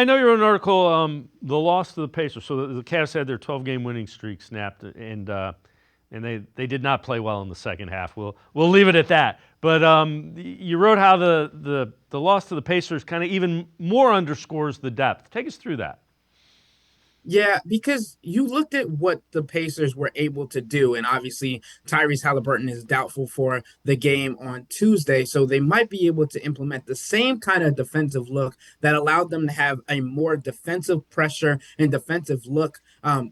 I know you wrote an article, the loss to the Pacers. So the Cavs had their 12-game winning streak snapped, and they did not play well in the second half. We'll leave it at that. But you wrote how the loss to the Pacers kind of even more underscores the depth. Take us through that. Yeah, because you looked at what the Pacers were able to do, and obviously Tyrese Halliburton is doubtful for the game on Tuesday, so they might be able to implement the same kind of defensive look that allowed them to have a more defensive pressure and defensive look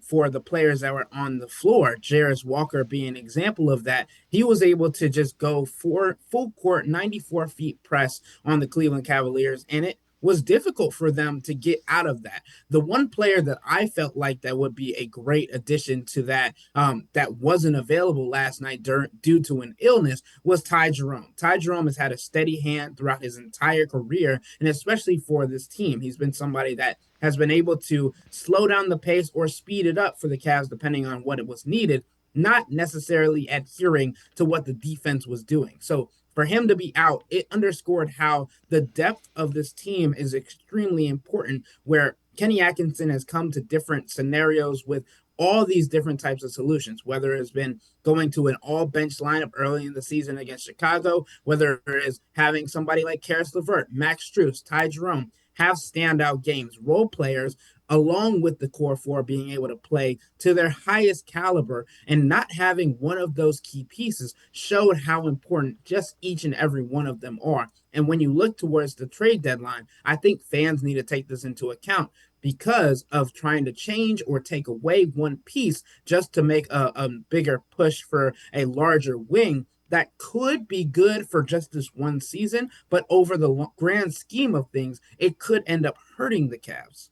for the players that were on the floor. Jarris Walker being an example of that. He was able to just go for full court, 94 feet press on the Cleveland Cavaliers, and it was difficult for them to get out of that. The one player that I felt like that would be a great addition to that that wasn't available last night due to an illness was Ty Jerome. Ty Jerome has had a steady hand throughout his entire career, and especially for this team, he's been somebody that has been able to slow down the pace or speed it up for the Cavs depending on what it was needed, not necessarily adhering to what the defense was doing. So for him to be out, it underscored how the depth of this team is extremely important, where Kenny Atkinson has come to different scenarios with all these different types of solutions, whether it's been going to an all bench lineup early in the season against Chicago, whether it is having somebody like Karis LeVert, Max Strus, Ty Jerome have standout games, role players along with the core four being able to play to their highest caliber, and not having one of those key pieces showed how important just each and every one of them are. And when you look towards the trade deadline, I think fans need to take this into account because of trying to change or take away one piece just to make a bigger push for a larger wing that could be good for just this one season, but over the grand scheme of things, it could end up hurting the Cavs.